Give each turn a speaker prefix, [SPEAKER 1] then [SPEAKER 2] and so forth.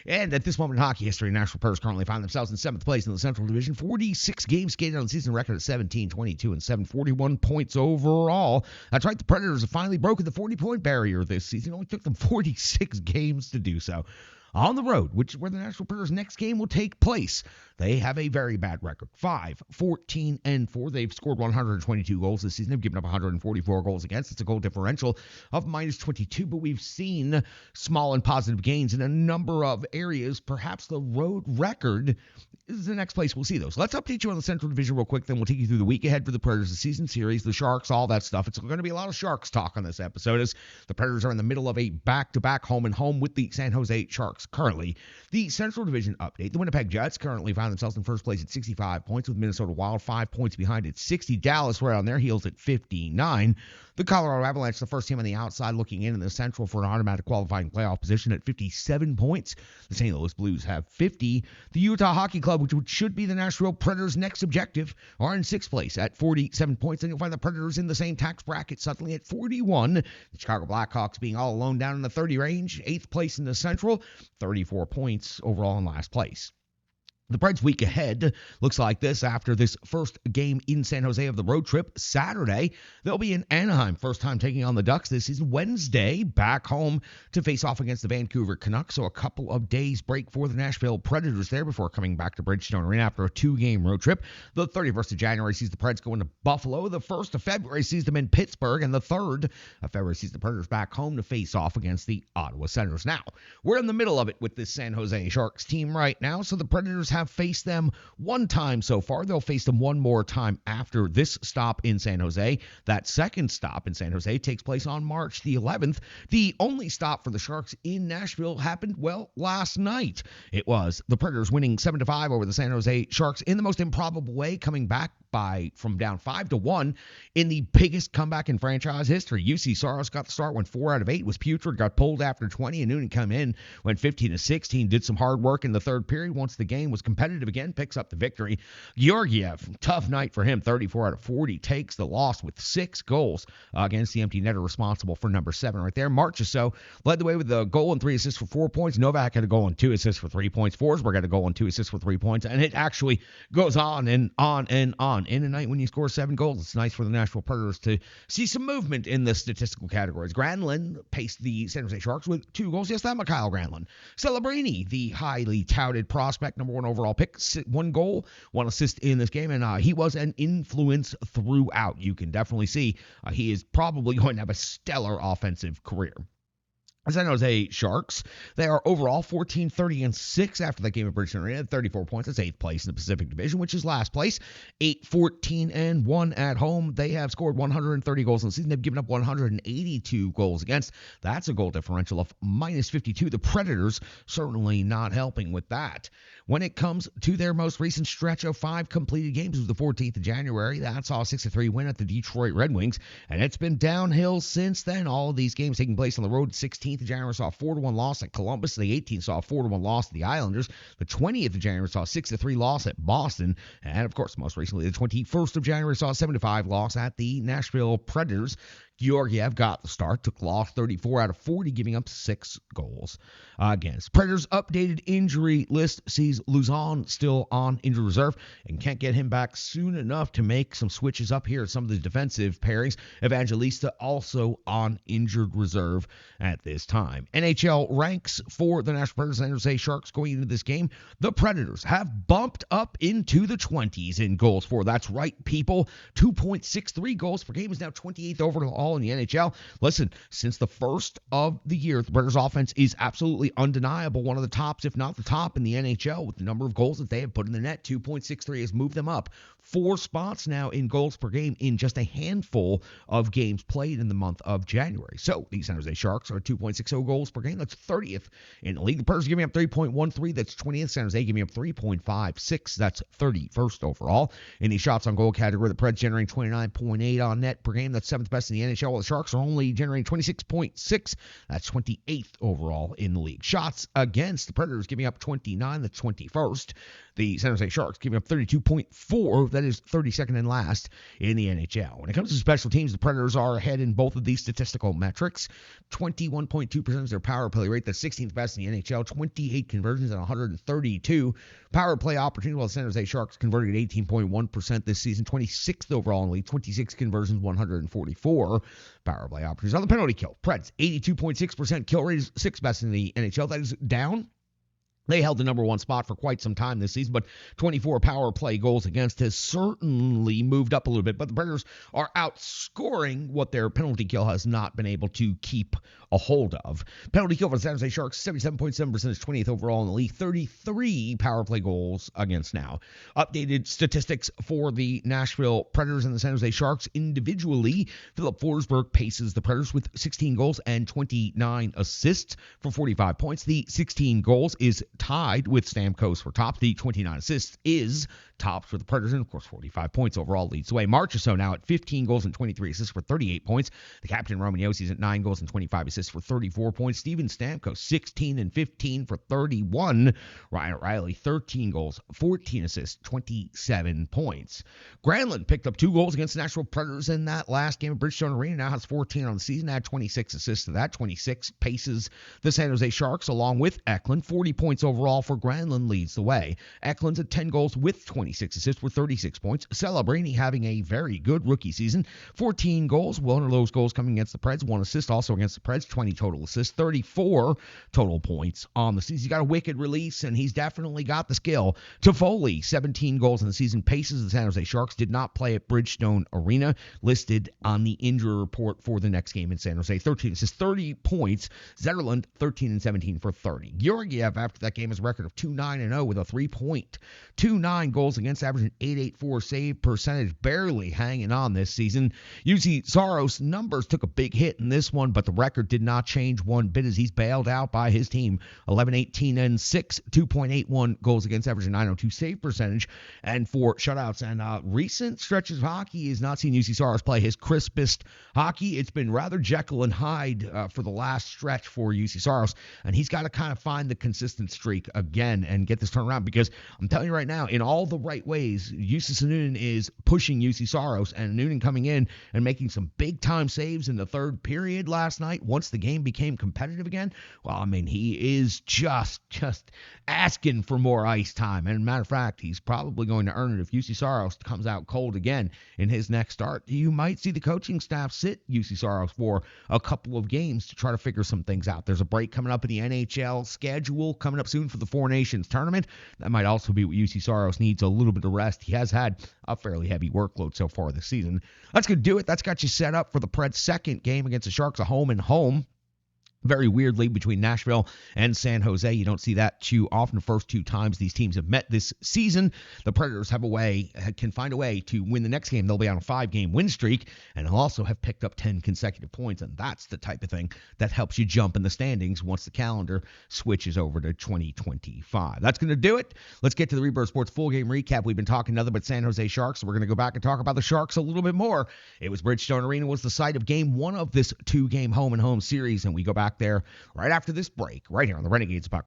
[SPEAKER 1] And at this moment in hockey history, Nashville Predators currently find themselves in 7th place in the Central Division. 46 games skated on the season, record of 17, 22, and 7, 41 points overall. That's right, the Predators have finally broken the 40-point barrier this season. It only took them 46 games to do so. On the road, which is where the Nashville Predators' next game will take place, they have a very bad record. 5-14-4. They've scored 122 goals this season. They've given up 144 goals against. It's a goal differential of -22, but we've seen small and positive gains in a number of areas. Perhaps the road record is the next place we'll see those. Let's update you on the Central Division real quick, then we'll take you through the week ahead for the Predators, the season series, the Sharks, all that stuff. It's going to be a lot of Sharks talk on this episode as the Predators are in the middle of a back-to-back home-and-home with the San Jose Sharks currently. The Central Division update, the Winnipeg Jets currently find themselves in first place at 65 points with Minnesota Wild 5 points behind at 60. Dallas right on their heels at 59. The Colorado Avalanche, the first team on the outside looking in the Central for an automatic qualifying playoff position at 57 points. The St. Louis Blues have 50. The Utah Hockey Club, which should be the Nashville Predators' next objective, are in 6th place at 47 points. And you'll find the Predators in the same tax bracket, suddenly at 41. The Chicago Blackhawks being all alone down in the 30 range, 8th place in the Central, 34 points overall in last place. The Preds' week ahead looks like this after this first game in San Jose of the road trip. Saturday, they'll be in Anaheim, first time taking on the Ducks this season. Wednesday, back home to face off against the Vancouver Canucks. So a couple of days break for the Nashville Predators there before coming back to Bridgestone Arena after a 2-game road trip. The 31st of January sees the Preds go into Buffalo. The 1st of February sees them in Pittsburgh. And the 3rd of February sees the Predators back home to face off against the Ottawa Senators. Now, we're in the middle of it with this San Jose Sharks team right now. So the Predators have faced them one time so far. They'll face them one more time after this stop in San Jose. That second stop in San Jose takes place on March the 11th. The only stop for the Sharks in Nashville happened, well, last night. It was the Predators winning 7-5 over the San Jose Sharks in the most improbable way, coming back from down 5-1 in the biggest comeback in franchise history. UC Saros got the start, went 4 out of 8, was putrid, got pulled after 20, and Noonan come in, went 15-16, did some hard work in the third period. Once the game was competitive again, picks up the victory. Georgiev, tough night for him, 34 out of 40, takes the loss with 6 goals against the empty netter responsible for number 7 right there. Marchessault led the way with a goal and 3 assists for 4 points. Novak had a goal and 2 assists for 3 points. Forsberg had a goal and 2 assists for 3 points, and it actually goes on and on and on. In a night when you score 7 goals, it's nice for the Nashville Predators to see some movement in the statistical categories. Granlund paced the San Jose Sharks with 2 goals. Yes, that Mikhail Granlund. Celebrini, the highly touted prospect, number 1 overall pick, 1 goal, 1 assist in this game, and he was an influence throughout. You can definitely see he is probably going to have a stellar offensive career. San Jose Sharks, they are overall 14-30-6 after that game at Bridgestone Arena, 34 points. That's 8th place in the Pacific Division, which is last place. 8-14-1 at home. They have scored 130 goals in the season. They've given up 182 goals against. That's a goal differential of -52. The Predators certainly not helping with that. When it comes to their most recent stretch of 5 completed games, it was the 14th of January. That saw a 6-3 win at the Detroit Red Wings, and it's been downhill since then. All of these games taking place on the road. 16th of January saw a 4-1 loss at Columbus. The 18th saw a 4-1 loss to the Islanders. The 20th of January saw a 6-3 loss at Boston. And, of course, most recently, the 21st of January saw a 7-5 loss at the Nashville Predators. Georgiev got the start, took loss 34 out of 40, giving up 6 goals against. Predators' updated injury list sees Luzon still on injured reserve and can't get him back soon enough to make some switches up here at some of the defensive pairings. Evangelista also on injured reserve at this time. NHL ranks for the Nashville Predators and San Jose Sharks going into this game. The Predators have bumped up into the 20s in goals for. That's right, people. 2.63 goals per game is now 28th overall in the NHL. Listen, since the first of the year, the Predators offense is absolutely undeniable. One of the tops, if not the top, in the NHL with the number of goals that they have put in the net. 2.63 has moved them up 4 spots now in goals per game in just a handful of games played in the month of January. So the San Jose Sharks are 2.60 goals per game. That's 30th in the league. The Predators giving up 3.13. That's 20th. San Jose giving up 3.56. That's 31st overall. In the shots on goal category, the Preds generating 29.8 on net per game. That's 7th best in the NHL. While the Sharks are only generating 26.6. That's 28th overall in the league. Shots against, the Predators giving up 29. That's 21st. The San Jose Sharks giving up 32.4. That is 32nd and last in the NHL. When it comes to special teams, the Predators are ahead in both of these statistical metrics. 21.2% is their power play rate. That's 16th best in the NHL. 28 conversions and 132 power play opportunities, while the San Jose Sharks converted at 18.1% this season. 26th overall in the league. 26 conversions, 144 power play opportunities. On the penalty kill, Preds, 82.6% kill rate is 6th best in the NHL. That is down. They held the number one spot for quite some time this season, but 24 power play goals against has certainly moved up a little bit. But the Predators are outscoring what their penalty kill has not been able to keep a hold of. Penalty kill for the San Jose Sharks, 77.7% is 20th overall in the league, 33 power play goals against now. Updated statistics for the Nashville Predators and the San Jose Sharks individually. Philip Forsberg paces the Predators with 16 goals and 29 assists for 45 points. The 16 goals is tied with Stamkos for top. The 29 assists is tops for the Predators, and of course 45 points overall leads the way. Marchessault now at 15 goals and 23 assists for 38 points. The captain Roman Josi is at 9 goals and 25 assists for 34 points. Steven Stamkos 16 and 15 for 31. Ryan O'Reilly 13 goals, 14 assists, 27 points. Granlund picked up 2 goals against the Nashville Predators in that last game at Bridgestone Arena. Now has 14 on the season, had 26 assists to that. 26 paces the San Jose Sharks along with Eklund. 40 points overall for Granlund leads the way. Eklund's at 10 goals with 26 assists for 36 points. Celebrini having a very good rookie season. 14 goals, one of those goals coming against the Preds. 1 assist also against the Preds. 20 total assists, 34 total points on the season. He's got a wicked release, and he's definitely got the skill. Toffoli, 17 goals in the season, paces the San Jose Sharks. Did not play at Bridgestone Arena. Listed on the injury report for the next game in San Jose. 13 assists, 30 points. Zetterlund, 13 and 17 for 30. Georgiev, after that game, has a record of 2-9-0 with a 3.29 goals against, averaging 8.84 save percentage, barely hanging on this season. UC Saros' numbers took a big hit in this one, but the record did not change one bit as he's bailed out by his team. 11-18 and 6, 2.81 goals against, averaging 9.02 save percentage, and 4 shutouts. And recent stretches of hockey has not seen UC Saros play his crispest hockey. It's been rather Jekyll and Hyde for the last stretch for UC Saros, and he's got to kind of find the consistent streak again and get this turned around, because I'm telling you right now, in all the right ways, Justus Noonan is pushing UC Saros, and Noonan coming in and making some big-time saves in the third period last night once the game became competitive again. Well, I mean, he is just asking for more ice time, and matter of fact, he's probably going to earn it if UC Saros comes out cold again in his next start. You might see the coaching staff sit UC Saros for a couple of games to try to figure some things out. There's a break coming up in the NHL schedule coming up soon for the Four Nations tournament. That might also be what UC Saros needs, a little bit of rest. He has had a fairly heavy workload so far this season. That's going to do it. That's got you set up for the Preds' second game against the Sharks, a home and home. Very weirdly, between Nashville and San Jose. You don't see that too often. The first 2 times these teams have met this season, the Predators can find a way to win the next game. They'll be on a 5-game win streak, and they'll also have picked up 10 consecutive points, and that's the type of thing that helps you jump in the standings once the calendar switches over to 2025. That's going to do it. Let's get to the Rebirth Sports full game recap. We've been talking nothing but San Jose Sharks, so we're going to go back and talk about the Sharks a little bit more. It was Bridgestone Arena was the site of game 1 of this 2-game home-and-home series, and we go back there right after this break, right here on the Renegades Puck